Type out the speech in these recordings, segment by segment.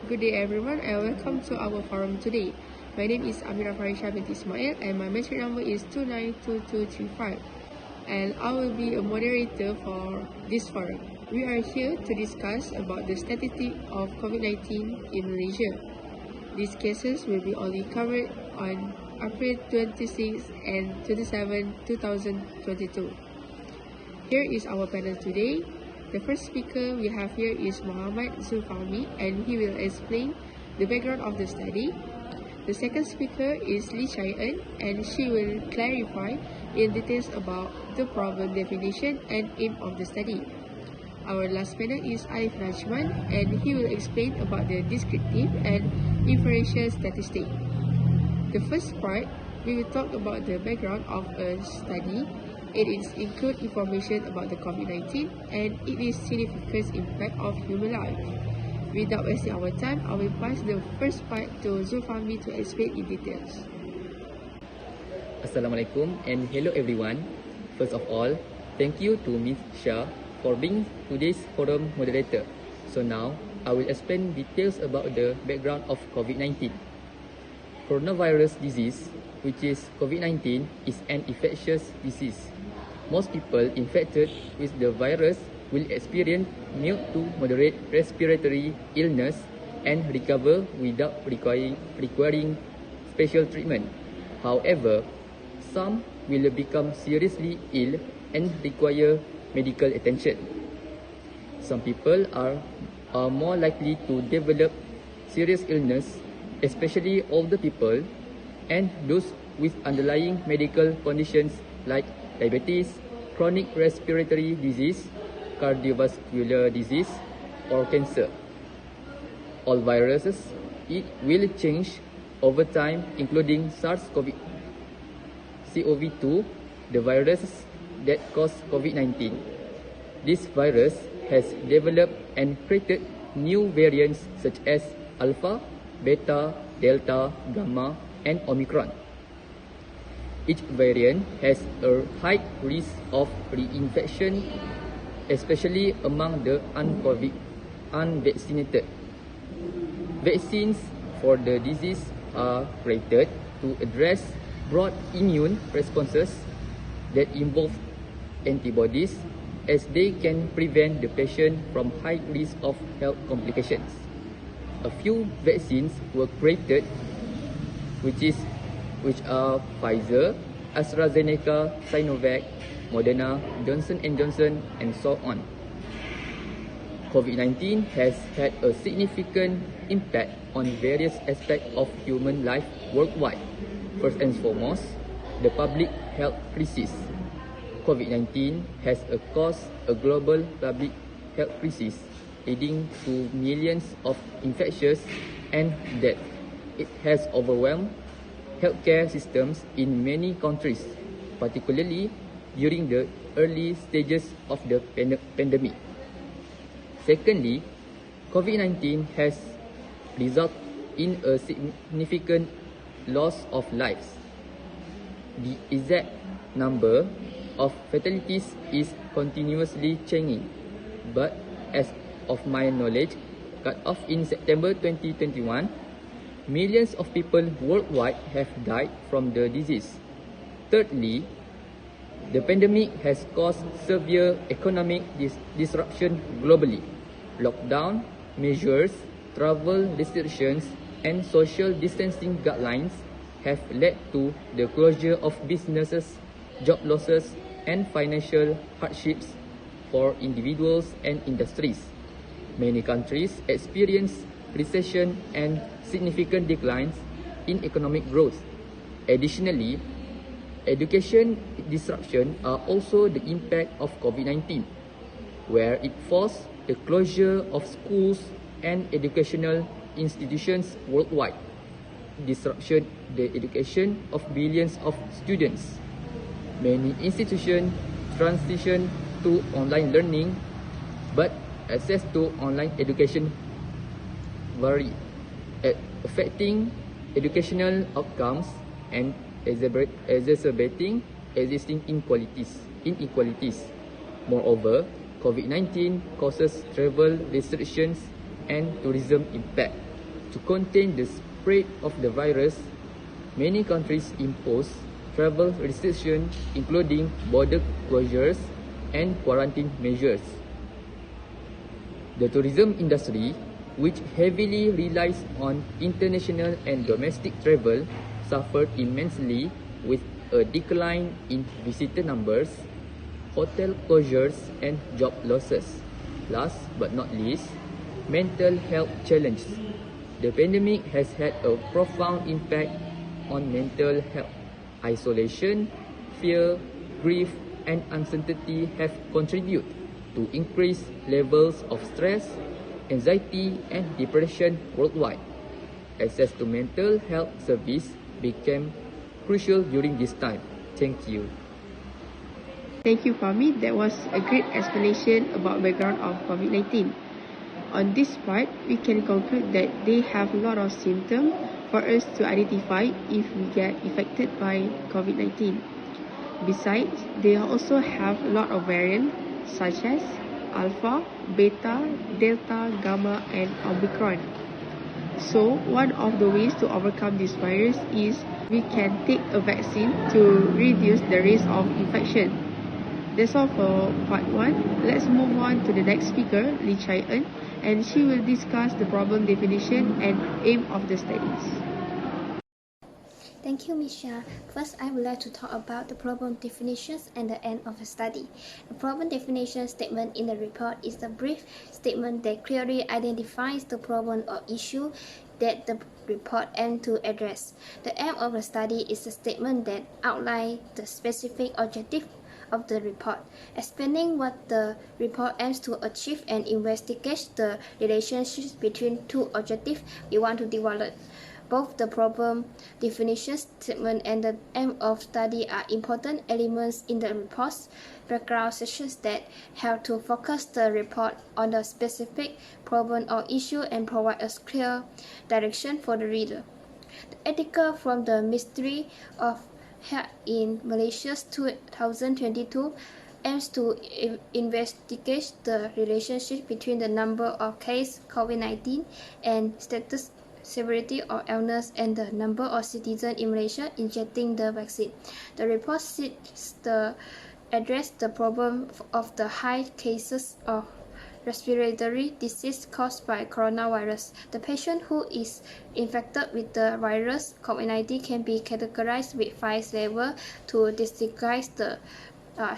Good day everyone and welcome to our forum today. My name is Amira Farisha binti Ismail and my metric number is 292235 and I will be a moderator for this forum. We are here to discuss about the statistic of COVID-19 in Malaysia. These cases will be only covered on April 26 and 27, 2022. Here is our panel today. The first speaker we have here is Muhammad Zulfahmi and he will explain the background of the study. The second speaker is Lee Chai-En and she will clarify in details about the problem definition and aim of the study. Our last panel is Aif Rajman and he will explain about the descriptive and inferential statistic. The first part, we will talk about the background of a study. It includes information about the COVID-19 and its significant impact of human life. Without wasting our time, I will pass the first part to Zulfahmi to explain in details. Assalamualaikum and hello everyone. First of all, thank you to Ms. Shah for being today's forum moderator. So now, I will explain details about the background of COVID-19. Coronavirus disease, which is COVID-19, is an infectious disease. Most people infected with the virus will experience mild to moderate respiratory illness and recover without requiring special treatment. However, some will become seriously ill and require medical attention. Some people are more likely to develop serious illness, especially older people and those with underlying medical conditions like diabetes, chronic respiratory disease, cardiovascular disease, or cancer. All viruses will change over time, including SARS-CoV-2, the virus that caused COVID-19. This virus has developed and created new variants such as Alpha, Beta, Delta, Gamma, and Omicron. Each variant has a high risk of reinfection, especially among the unvaccinated. Vaccines for the disease are created to address broad immune responses that involve antibodies, as they can prevent the patient from high risk of health complications. A few vaccines were created, which are Pfizer, AstraZeneca, Sinovac, Moderna, Johnson & Johnson, and so on. COVID-19 has had a significant impact on various aspects of human life worldwide. First and foremost, the public health crisis. COVID-19 has caused a global public health crisis, leading to millions of infections and deaths. It has overwhelmed healthcare systems in many countries, particularly during the early stages of the pandemic. Secondly, COVID-19 has resulted in a significant loss of lives. The exact number of fatalities is continuously changing, but as of my knowledge, cut off in September 2021, millions of people worldwide have died from the disease. Thirdly, the pandemic has caused severe economic disruption globally. Lockdown measures, travel restrictions, and social distancing guidelines have led to the closure of businesses, job losses, and financial hardships for individuals and industries. Many countries experience recession and significant declines in economic growth. Additionally, education disruption are also the impact of COVID-19, where it forced the closure of schools and educational institutions worldwide, disruption the education of billions of students. Many institutions transition to online learning, but access to online education vary, affecting educational outcomes and exacerbating existing inequalities. Moreover, COVID-19 causes travel restrictions and tourism impact, To contain the spread of the virus, many countries impose travel restrictions, including border closures and quarantine measures. The tourism industry, which heavily relies on international and domestic travel, suffered immensely with a decline in visitor numbers, hotel closures, and job losses. Last but not least, mental health challenges. The pandemic has had a profound impact on mental health. Isolation, fear, grief, and uncertainty have contributed to increased levels of stress, anxiety, and depression worldwide. Access to mental health service became crucial during this time. Thank you. Thank you, Fahmi. That was a great explanation about background of COVID-19. On this part, we can conclude that they have a lot of symptoms for us to identify if we get affected by COVID-19. Besides, they also have a lot of variants such as Alpha, Beta, Delta, Gamma, and Omicron. So, one of the ways to overcome this virus is we can take a vaccine to reduce the risk of infection. That's all for part 1. Let's move on to the next speaker, Lee Chai-eun, and she will discuss the problem definition and aim of the studies. Thank you, Misha. First, I would like to talk about the problem definitions and the end of the study. The problem definition statement in the report is a brief statement that clearly identifies the problem or issue that the report aims to address. The aim of the study is a statement that outlines the specific objective of the report, explaining what the report aims to achieve and investigates the relationships between two objectives we want to develop. Both the problem definition statement and the aim of study are important elements in the report's background sections that help to focus the report on the specific problem or issue and provide a clear direction for the reader. The article from the Ministry of Health in Malaysia 2022 aims to investigate the relationship between the number of cases COVID-19 and status severity of illness and the number of citizens in Malaysia injecting the vaccine. The report seeks to address the problem of the high cases of respiratory disease caused by coronavirus. The patient who is infected with the virus COVID-19 can be categorized with 5 levels to distinguish the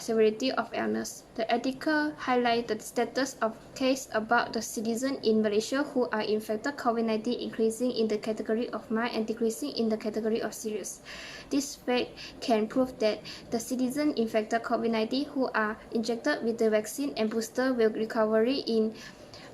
severity of illness. The article highlights the status of case about the citizens in Malaysia who are infected COVID-19 increasing in the category of mild and decreasing in the category of serious. This fact can prove that the citizens infected COVID-19 who are injected with the vaccine and booster will recover in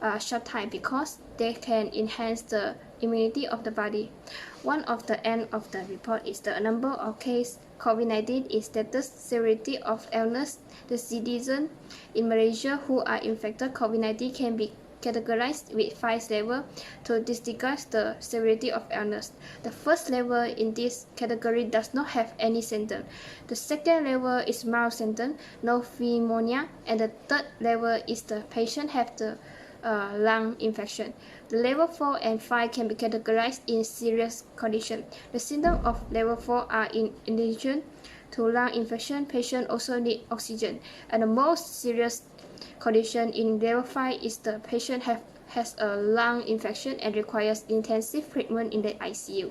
a short time because they can enhance the immunity of the body. One of the end of the report is the number of cases COVID-19 is status severity of illness. The citizens in Malaysia who are infected COVID-19 can be categorized with 5 levels to distinguish the severity of illness. The first level in this category does not have any symptom. The second level is mild symptom, no pneumonia, and the third level is the patient have the lung infection. The level 4 and 5 can be categorized in serious condition. The symptoms of level 4 are in addition to lung infection, patient also need oxygen. And the most serious condition in level 5 is the patient has a lung infection and requires intensive treatment in the ICU.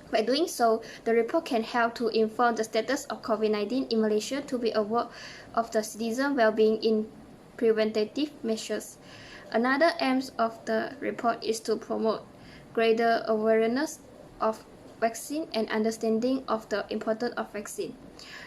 By doing so, the report can help to inform the status of COVID-19 in Malaysia to be aware of the citizen well-being in preventative measures. Another aim of the report is to promote greater awareness of vaccine and understanding of the importance of vaccine.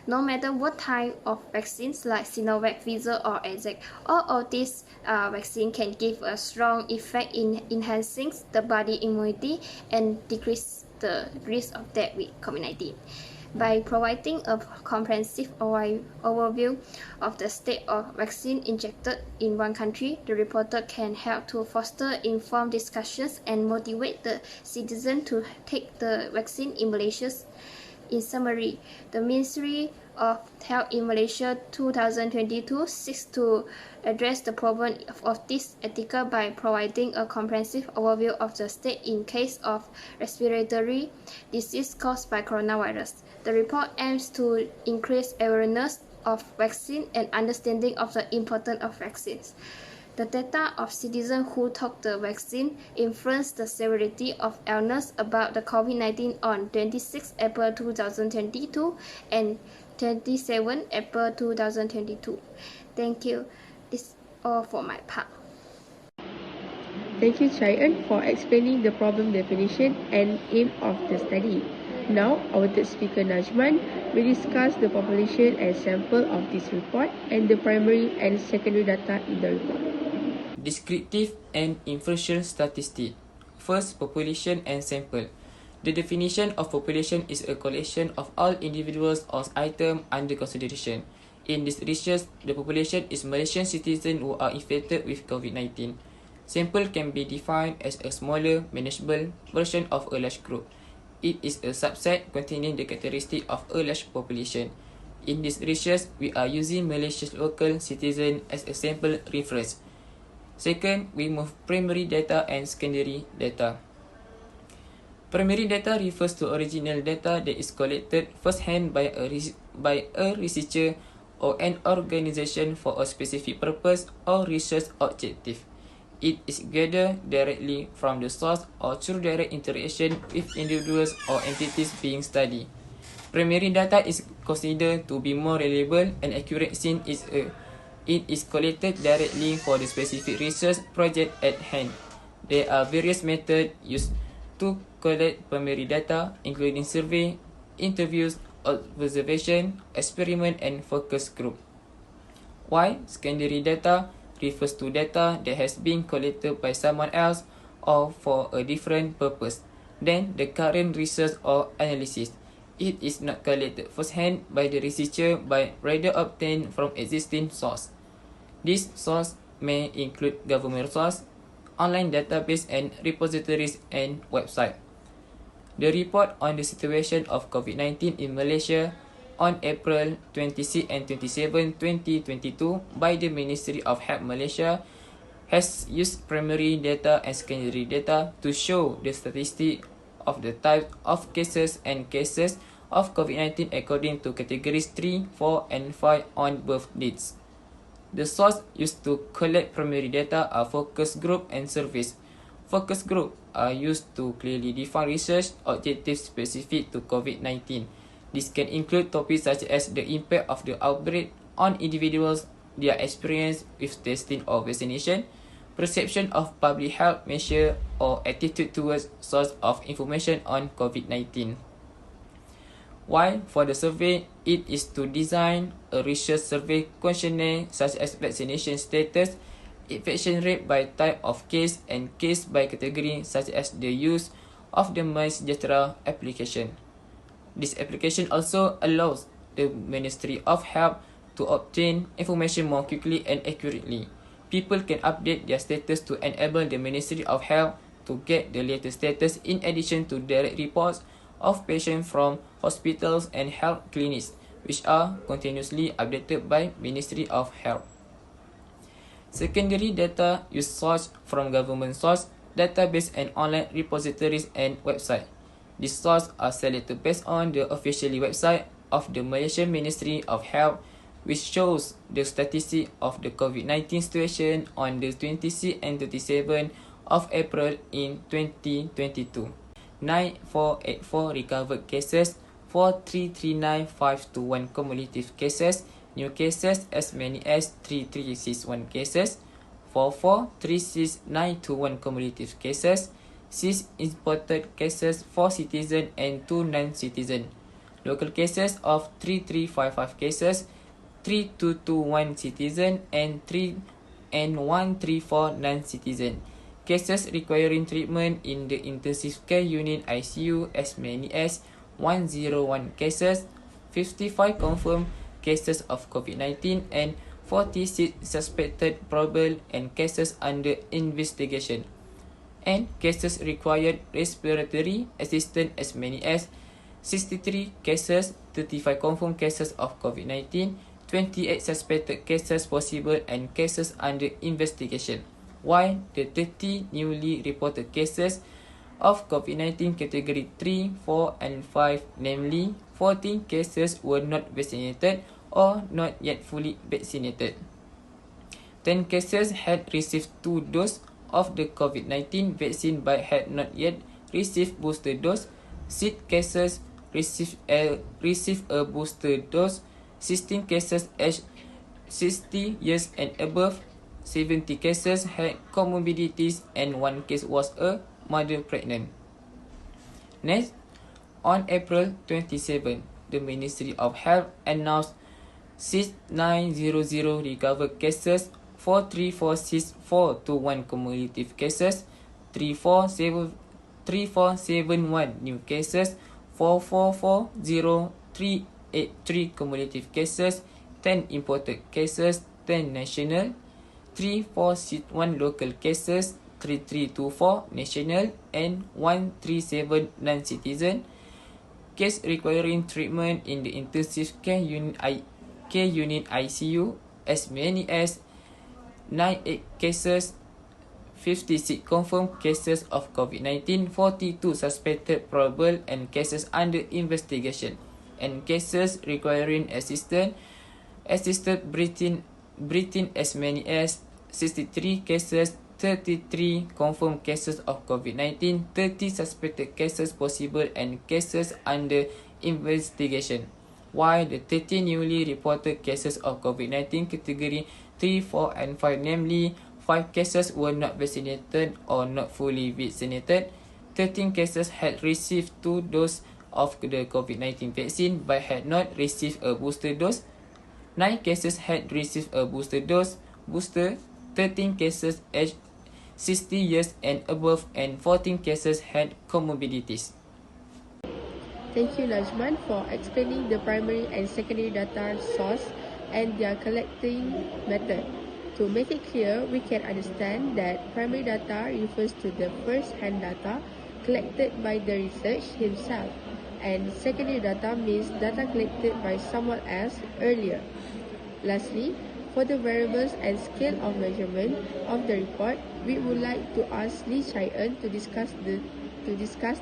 No matter what type of vaccines like Sinovac, Pfizer, or AZ, all of these vaccines can give a strong effect in enhancing the body immunity and decrease the risk of death with COVID-19. By providing a comprehensive overview of the state of vaccine injected in one country, the reporter can help to foster informed discussions and motivate the citizen to take the vaccine in Malaysia. In summary, the Ministry of Health in Malaysia 2022 seeks to address the problem of this article by providing a comprehensive overview of the state in case of respiratory disease caused by coronavirus. The report aims to increase awareness of vaccine and understanding of the importance of vaccines. The data of citizens who took the vaccine influenced the severity of illness about the COVID-19 on 26 April 2022 and 27 April 2022. Thank you. This is all for my part. Thank you, Chayan, for explaining the problem definition and aim of the study. Now, our third speaker, Najman, will discuss the population and sample of this report and the primary and secondary data in the report. Descriptive and inferential statistics. First, population and sample. The definition of population is a collection of all individuals or items under consideration. In this research, the population is Malaysian citizens who are infected with COVID-19. Sample can be defined as a smaller, manageable version of a large group. It is a subset containing the characteristic of a large population. In this research, we are using Malaysia's local citizens as a sample reference. Second, we move primary data and secondary data. Primary data refers to original data that is collected first-hand by a researcher or an organization for a specific purpose or research objective. It is gathered directly from the source or through direct interaction with individuals or entities being studied. Primary data is considered to be more reliable and accurate since it is collected directly for the specific research project at hand. There are various methods used to collect primary data, including survey, interviews, observation, experiment, and focus group. While secondary data refers to data that has been collected by someone else or for a different purpose than the current research or analysis. It is not collected first-hand by the researcher but rather obtained from existing source. These sources may include government sources, online database and repositories and websites. The report on the situation of COVID-19 in Malaysia on April 26 and 27, 2022 by the Ministry of Health Malaysia has used primary data and secondary data to show the statistics of the type of cases and cases of COVID-19 according to categories 3, 4, and 5 on birth dates. The source used to collect primary data are focus group and surveys. Focus group are used to clearly define research objectives specific to COVID-19. This can include topics such as the impact of the outbreak on individuals, their experience with testing or vaccination, perception of public health measures, or attitude towards source of information on COVID-19. While for the survey, it is to design a research survey questionnaire such as vaccination status, infection rate by type of case, and case by category such as the use of the MySejahtera application. This application also allows the Ministry of Health to obtain information more quickly and accurately. People can update their status to enable the Ministry of Health to get the latest status in addition to direct reports of patients from hospitals and health clinics, which are continuously updated by Ministry of Health. Secondary data is sourced from government source, database and online repositories and websites. These sources are selected based on the official website of the Malaysian Ministry of Health, which shows the statistics of the COVID-19 situation on the 26 and 27 of April in 2022. 9484 recovered cases, 4339,521 cumulative cases, new cases as many as 3361 cases, 4436921 cumulative cases, 6 imported cases, 4 citizen and 2 non-citizen, local cases of 3355 cases, 3221 citizen and 134 non-citizen. Cases requiring treatment in the intensive care unit ICU as many as 101 cases, 55 confirmed cases of COVID-19 and 46 suspected probable and cases under investigation. And cases required respiratory assistance as many as 63 cases, 35 confirmed cases of COVID-19, 28 suspected cases possible and cases under investigation, while the 30 newly reported cases of COVID-19 category 3, 4 and 5, namely 14 cases were not vaccinated or not yet fully vaccinated. 10 cases had received 2 doses of the COVID-19 vaccine but had not yet received booster dose. 6 cases received a booster dose. 16 cases aged 60 years and above. 70 cases had comorbidities and 1 case was a mother pregnant. Next, on April 27, the Ministry of Health announced 6900 recovered cases, 4346421 cumulative cases, 3471 new cases, 4440,383 cumulative cases, 10 imported cases, 10 national, 3461 local cases, 3324 national, and 137 non-citizen. Case requiring treatment in the intensive care unit ICU, as many as 98 cases, 56 confirmed cases of COVID-19, 42 suspected probable and cases under investigation, and cases requiring assisted breathing as many as 63 cases, 33 confirmed cases of COVID-19, 30 suspected cases possible and cases under investigation, while the 30 newly reported cases of COVID-19 category 3, 4 and 5, namely 5 cases were not vaccinated or not fully vaccinated, 13 cases had received 2 doses of the COVID-19 vaccine but had not received a booster dose, 9 cases had received a booster, 13 cases aged 60 years and above, and 14 cases had comorbidities. Thank you, Najman, for explaining the primary and secondary data source and their collecting method. To make it clear, we can understand that primary data refers to the first-hand data collected by the researcher himself, and secondary data means data collected by someone else earlier. Lastly, for the variables and scale of measurement of the report, we would like to ask Lee Chai-en to discuss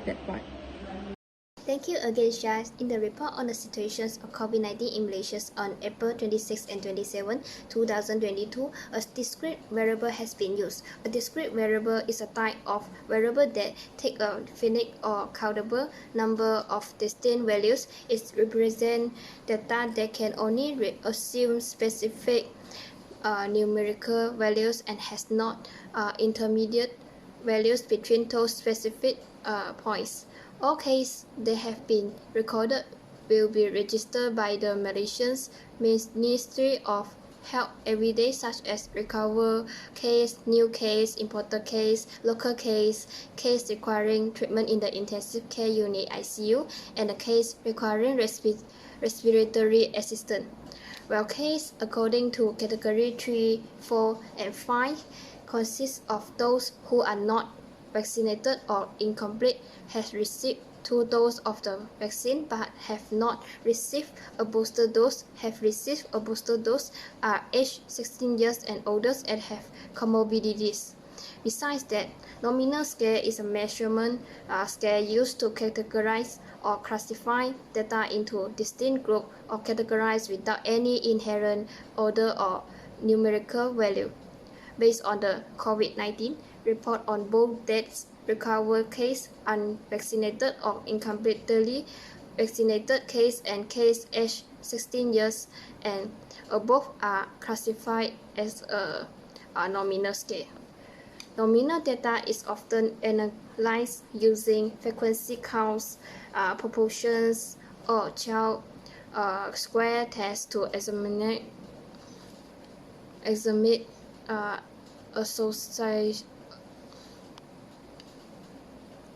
that part. Thank you again, Shah. In the report on the situations of COVID-19 in Malaysia on April 26 and 27, 2022, a discrete variable has been used. A discrete variable is a type of variable that takes a finite or countable number of distinct values. It represents data that can only assume specific numerical values and has not intermediate values between those specific points. All cases that have been recorded will be registered by the Malaysian Ministry of Health every day, such as recovered case, new case, imported case, local case, case requiring treatment in the intensive care unit ICU, and a case requiring respiratory assistance. While case according to category 3, 4, and 5 consists of those who are not vaccinated or incomplete, has received 2 doses of the vaccine but have not received a booster dose, have received a booster dose, are aged 16 years and older and have comorbidities. Besides that, nominal scale is a measurement scale used to categorize or classify data into distinct groups or categories without any inherent order or numerical value. Based on the COVID-19 report on both deaths, recovered case, unvaccinated or incompletely vaccinated case, and case aged 16 years and above are classified as a nominal scale. Nominal data is often analyzed using frequency counts, proportions, or child square tests to examine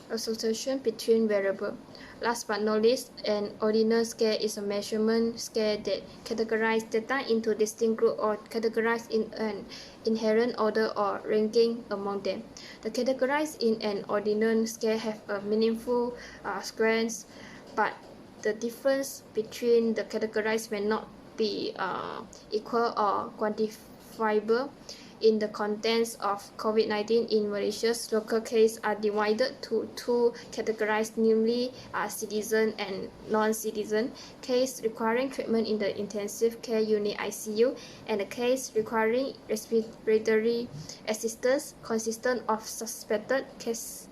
association between variables. Last but not least, an ordinal scale is a measurement scale that categorizes data into distinct groups or categorized in an inherent order or ranking among them. The categorized in an ordinal scale have a meaningful squares, but the difference between the categorized may not be equal or quantifiable. In the contents of COVID-19 in Malaysia's local case are divided to two categories, namely citizen and non-citizen, case requiring treatment in the intensive care unit ICU, and a case requiring respiratory assistance consistent of suspected case,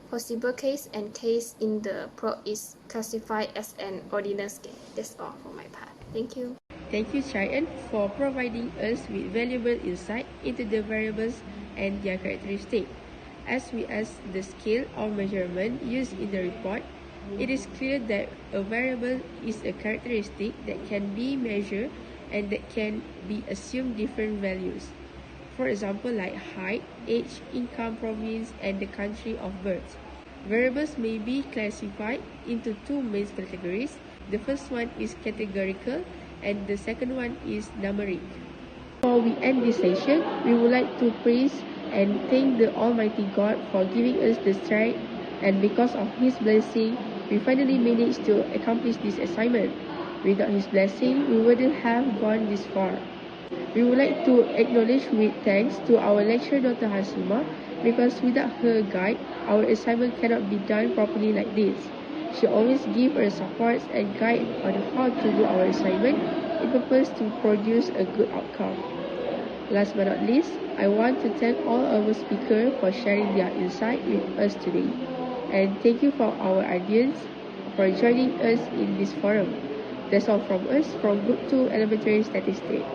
possible case, and case in the probe is classified as an ordinance case. That's all for my part. Thank you. Thank you, Cheyenne, for providing us with valuable insight into the variables and their characteristics. As we ask the scale or measurement used in the report, it is clear that a variable is a characteristic that can be measured and that can be assumed different values. For example, like height, age, income, province, and the country of birth. Variables may be classified into two main categories. The first one is categorical, and the second one is numeric. Before we end this session, we would like to praise and thank the Almighty God for giving us the strength, and because of His blessing, we finally managed to accomplish this assignment. Without His blessing, we wouldn't have gone this far. We would like to acknowledge with thanks to our lecturer Dr. Hasima, because without her guide, our assignment cannot be done properly like this. She always gives us support and guide on how to do our assignment in purpose to produce a good outcome. Last but not least, I want to thank all our speakers for sharing their insight with us today. And thank you for our audience for joining us in this forum. That's all from us from Group 2 Elementary Statistics.